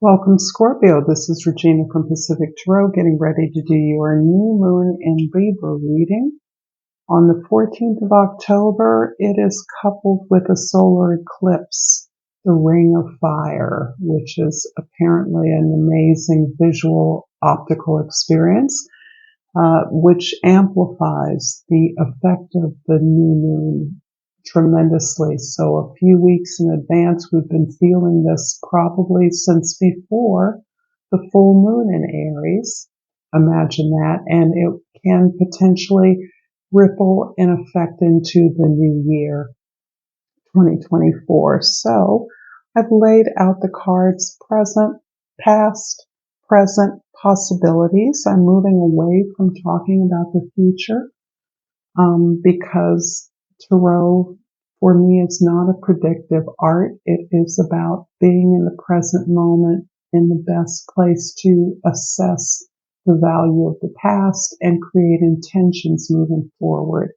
Welcome, Scorpio. This is Regina from Pacific Tarot, getting ready to do your new moon in Libra reading. On the 14th of October, it is coupled with a solar eclipse, the Ring of Fire, which is apparently an amazing visual optical experience, which amplifies the effect of the new moon tremendously. So a few weeks in advance, we've been feeling this probably since before the full moon in Aries. Imagine that. And it can potentially ripple in effect into the new year, 2024. So I've laid out the cards: present, past, present, possibilities. I'm moving away from talking about the future because tarot for me is not a predictive art. It is about being in the present moment, in the best place to assess the value of the past and create intentions moving forward.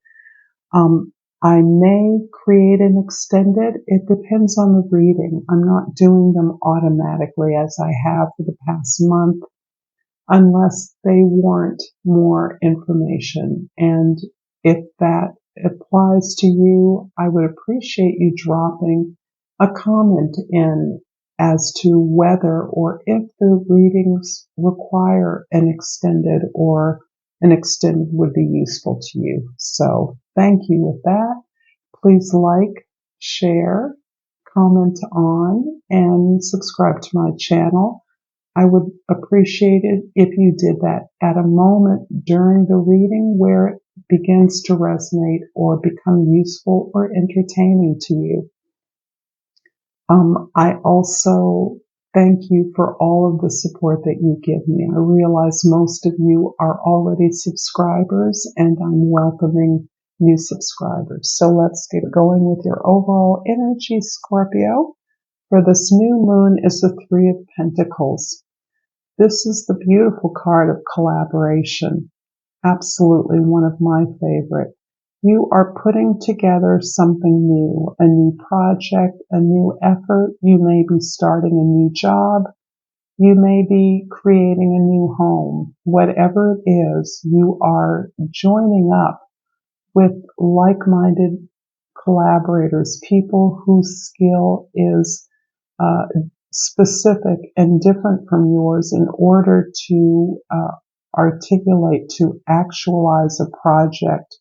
I may create an extended. It depends on the reading. I'm not doing them automatically as I have for the past month unless they warrant more information. And if that applies to you, I would appreciate you dropping a comment in as to whether or if the readings require an extended or an extended would be useful to you. So thank you with that. Please like, share, comment on, and subscribe to my channel. I would appreciate it if you did that at a moment during the reading where it begins to resonate or become useful or entertaining to you. I also thank you for all of the support that you give me. I realize most of you are already subscribers, and I'm welcoming new subscribers. So let's get going with your overall energy, Scorpio. For this new moon is the Three of Pentacles. This is the beautiful card of collaboration. Absolutely one of my favorite. You are putting together something new, a new project, a new effort. You may be starting a new job. You may be creating a new home. Whatever it is, you are joining up with like-minded collaborators, people whose skill is specific and different from yours in order to articulate, to actualize a project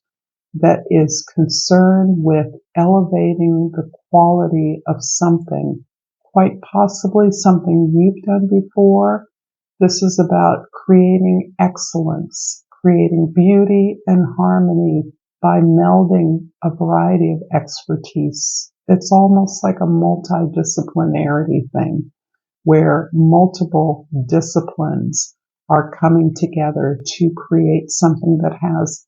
that is concerned with elevating the quality of something, quite possibly something you've done before. This is about creating excellence, creating beauty and harmony by melding a variety of expertise. It's almost like a multidisciplinarity thing where multiple disciplines are coming together to create something that has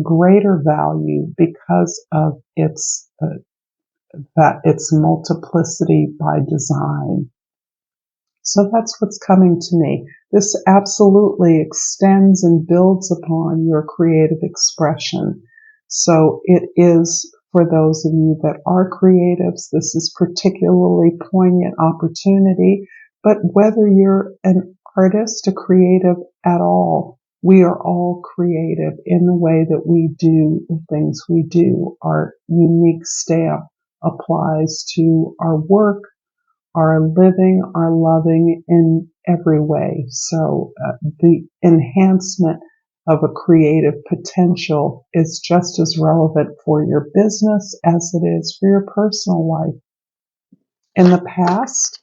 greater value because of its multiplicity by design. So that's what's coming to me. This absolutely extends and builds upon your creative expression. So it is for those of you that are creatives, this is particularly poignant opportunity. But whether you're an artist, a creative at all, we are all creative in the way that we do the things we do. Our unique stamp applies to our work, our living, our loving in every way. So the enhancement of a creative potential is just as relevant for your business as it is for your personal life. In the past,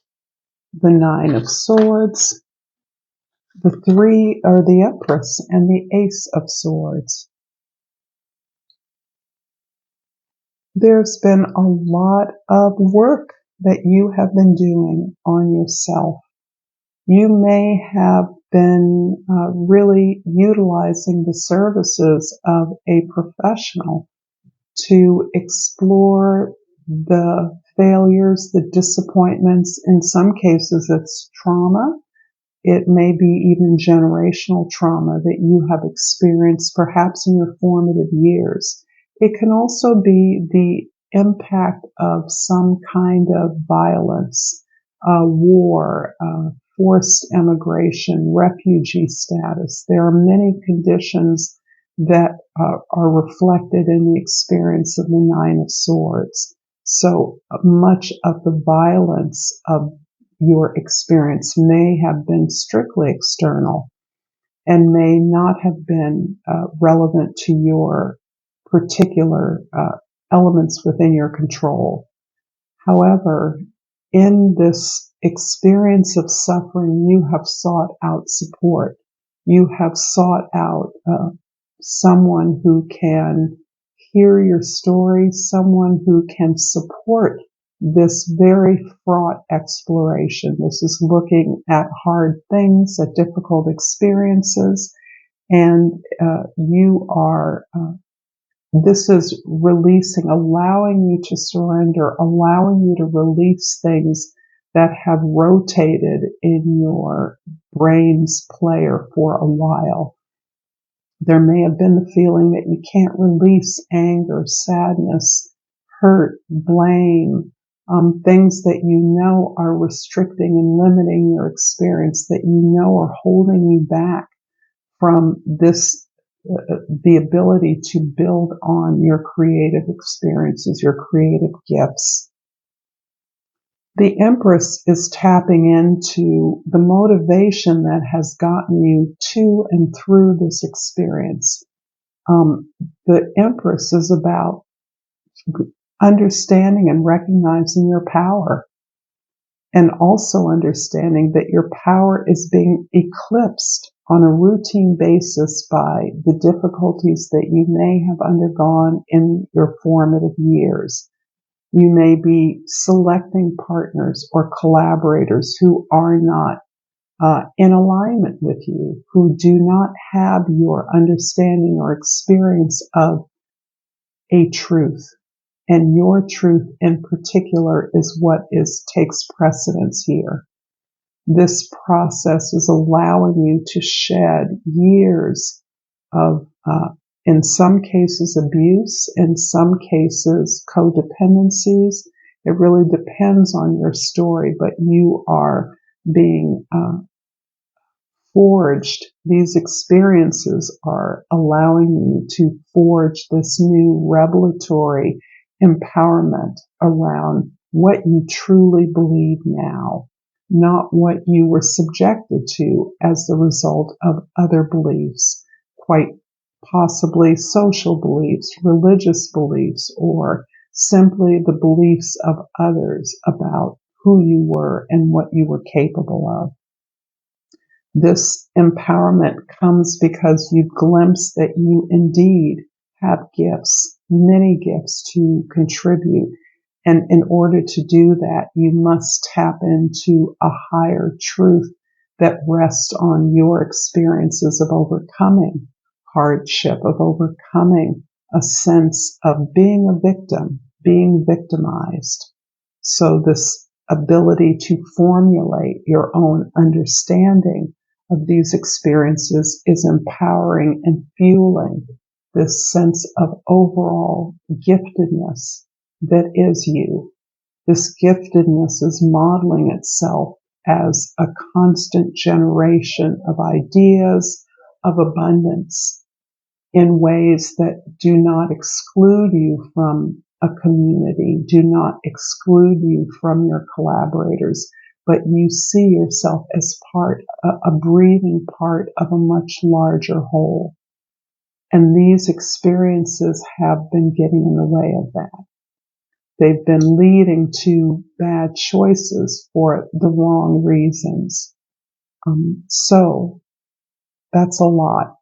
the Nine of Swords, the Three, or the Empress, and the Ace of Swords. There's been a lot of work that you have been doing on yourself. You may have been really utilizing the services of a professional to explore the failures, the disappointments. In some cases, it's trauma. It may be even generational trauma that you have experienced perhaps in your formative years. It can also be the impact of some kind of violence, war, forced emigration, refugee status. There are many conditions that are reflected in the experience of the Nine of Swords. So much of the violence of your experience may have been strictly external and may not have been relevant to your particular elements within your control. However, in this experience of suffering, you have sought out support. You have sought out someone who can hear your story, someone who can support this very fraught exploration. This is looking at hard things, at difficult experiences, and you are this is releasing, allowing you to surrender, allowing you to release things that have rotated in your brain's player for a while. There may have been the feeling that you can't release anger, sadness, hurt, blame, things that you know are restricting and limiting your experience, that you know are holding you back from this the ability to build on your creative experiences, your creative gifts. The Empress is tapping into the motivation that has gotten you to and through this experience. The Empress is about understanding and recognizing your power, and also understanding that your power is being eclipsed on a routine basis by the difficulties that you may have undergone in your formative years. You may be selecting partners or collaborators who are not in alignment with you, who do not have your understanding or experience of a truth. And your truth in particular is what takes precedence here. This process is allowing you to shed years of, in some cases, abuse, in some cases, codependencies. It really depends on your story, but you are being forged. These experiences are allowing you to forge this new revelatory empowerment around what you truly believe now, not what you were subjected to as the result of other beliefs, quite possibly social beliefs, religious beliefs, or simply the beliefs of others about who you were and what you were capable of. This empowerment comes because you glimpse that you indeed have gifts, many gifts to contribute. And in order to do that, you must tap into a higher truth that rests on your experiences of overcoming hardship, of overcoming a sense of being a victim, being victimized. So this ability to formulate your own understanding of these experiences is empowering and fueling this sense of overall giftedness that is you. This giftedness is modeling itself as a constant generation of ideas of abundance in ways that do not exclude you from a community, do not exclude you from your collaborators, but you see yourself as a breathing part of a much larger whole. And these experiences have been getting in the way of that. They've been leading to bad choices for the wrong reasons. So that's a lot.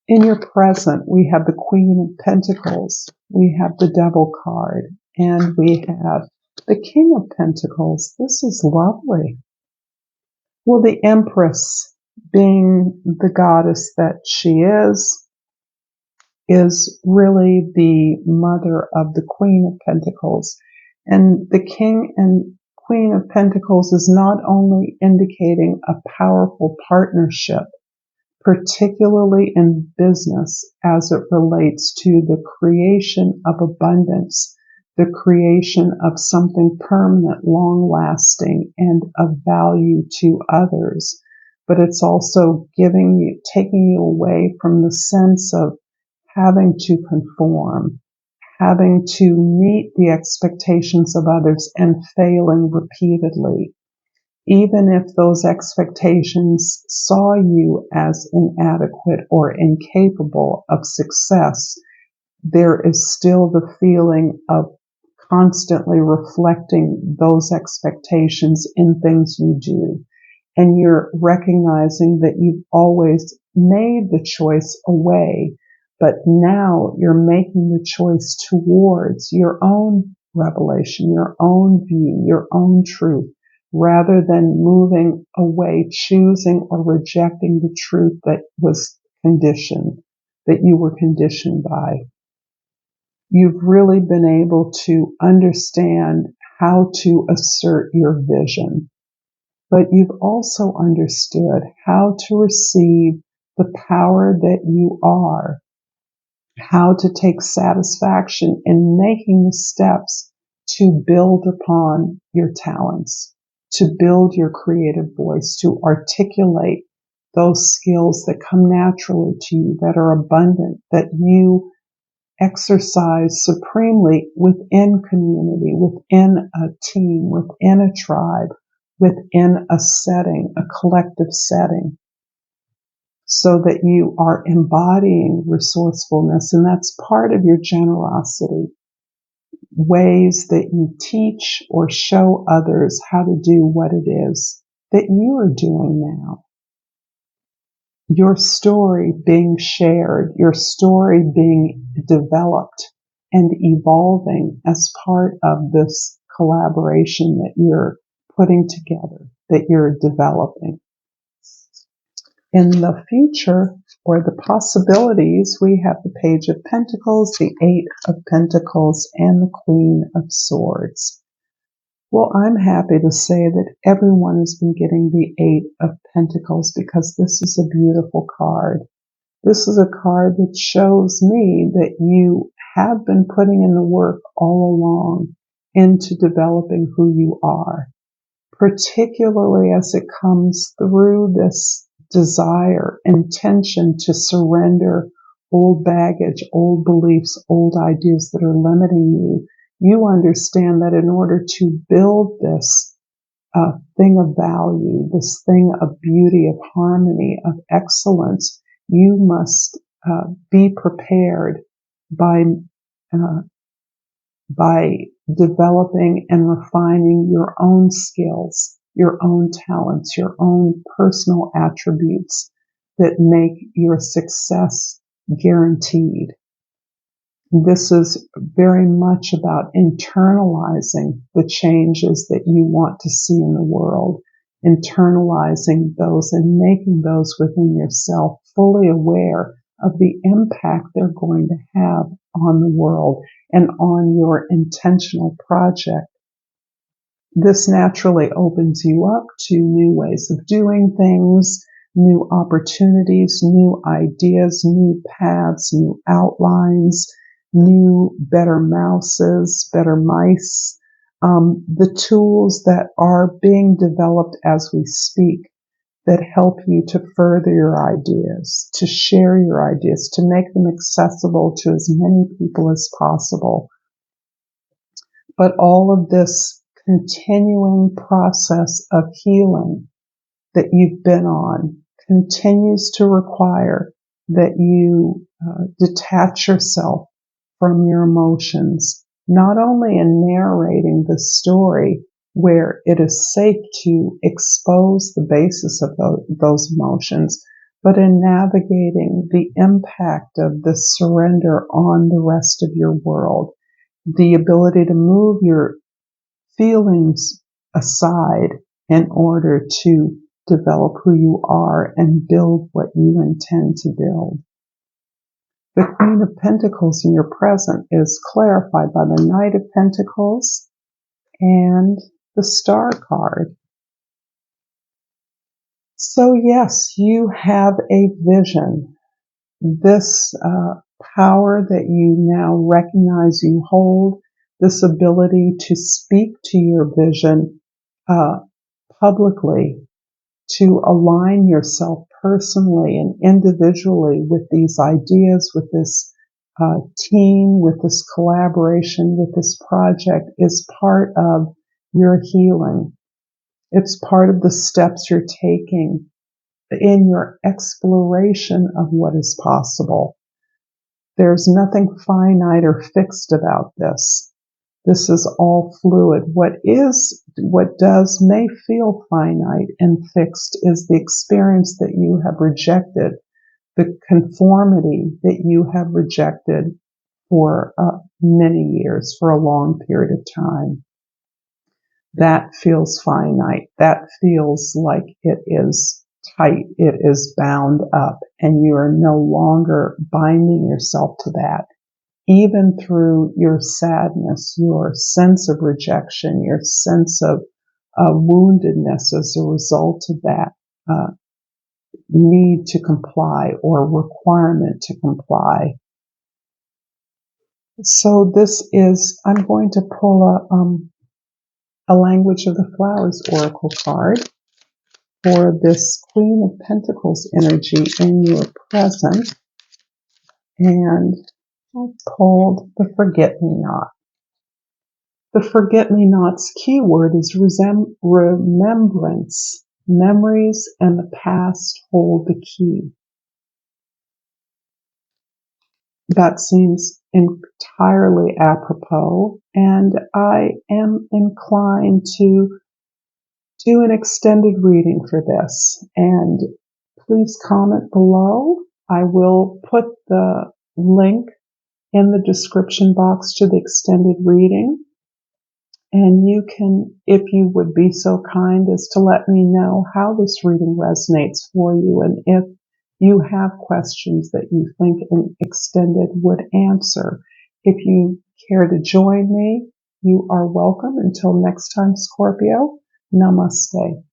In your present, we have the Queen of Pentacles, we have the Devil card, and we have the King of Pentacles. This is lovely. Well, the Empress, being the goddess that she is really the mother of the Queen of Pentacles. And the King and Queen of Pentacles is not only indicating a powerful partnership, particularly in business as it relates to the creation of abundance the creation of something permanent, long-lasting, and of value to others. But it's also taking you away from the sense of having to conform, having to meet the expectations of others and failing repeatedly. Even if those expectations saw you as inadequate or incapable of success, there is still the feeling of constantly reflecting those expectations in things you do. And you're recognizing that you've always made the choice away, but now you're making the choice towards your own revelation, your own view, your own truth, rather than moving away, choosing or rejecting the truth that was conditioned, that you were conditioned by. You've really been able to understand how to assert your vision, but you've also understood how to receive the power that you are, how to take satisfaction in making the steps to build upon your talents, to build your creative voice, to articulate those skills that come naturally to you, that are abundant, that you exercise supremely within community, within a team, within a tribe, within a setting, a collective setting, so that you are embodying resourcefulness. And that's part of your generosity, ways that you teach or show others how to do what it is that you are doing now. Your story being shared, your story being developed and evolving as part of this collaboration that you're putting together, that you're developing. In the future, or the possibilities, we have the Page of Pentacles, the Eight of Pentacles, and the Queen of Swords. Well, I'm happy to say that everyone has been getting the Eight of Pentacles because this is a beautiful card. This is a card that shows me that you have been putting in the work all along into developing who you are, particularly as it comes through this desire, intention to surrender old baggage, old beliefs, old ideas that are limiting you. You understand that in order to build this thing of value, this thing of beauty, of harmony, of excellence, you must be prepared by developing and refining your own skills, your own talents, your own personal attributes that make your success guaranteed. This is very much about internalizing the changes that you want to see in the world, internalizing those and making those within yourself fully aware of the impact they're going to have on the world and on your intentional project. This naturally opens you up to new ways of doing things, new opportunities, new ideas, new paths, new outlines, new better mouses, better mice, the tools that are being developed as we speak that help you to further your ideas, to share your ideas, to make them accessible to as many people as possible. But all of this continuing process of healing that you've been on continues to require that you detach yourself from your emotions, not only in narrating the story where it is safe to expose the basis of those emotions, but in navigating the impact of the surrender on the rest of your world, the ability to move your feelings aside in order to develop who you are and build what you intend to build. The Queen of Pentacles in your present is clarified by the Knight of Pentacles and the Star card. So yes, you have a vision. This power that you now recognize you hold, this ability to speak to your vision publicly, to align yourself personally and individually with these ideas, with this team, with this collaboration, with this project is part of your healing. It's part of the steps you're taking in your exploration of what is possible. There's nothing finite or fixed about this. This is all fluid. What may feel finite and fixed is the experience that you have rejected, the conformity that you have rejected for many years, for a long period of time. That feels finite. That feels like it is tight. It is bound up, and you are no longer binding yourself to that. Even through your sadness, your sense of rejection, your sense of woundedness as a result of that need to comply or requirement to comply. So I'm going to pull a Language of the Flowers Oracle card for this Queen of Pentacles energy in your present. And I pulled the Forget-Me-Not. The Forget-Me-Not's keyword is remembrance. Memories and the past hold the key. That seems entirely apropos, and I am inclined to do an extended reading for this. And please comment below. I will put the link in the description box to the extended reading. And you can, if you would be so kind as to let me know how this reading resonates for you, and if you have questions that you think an extended would answer. If you care to join me, you are welcome. Until next time, Scorpio, Namaste.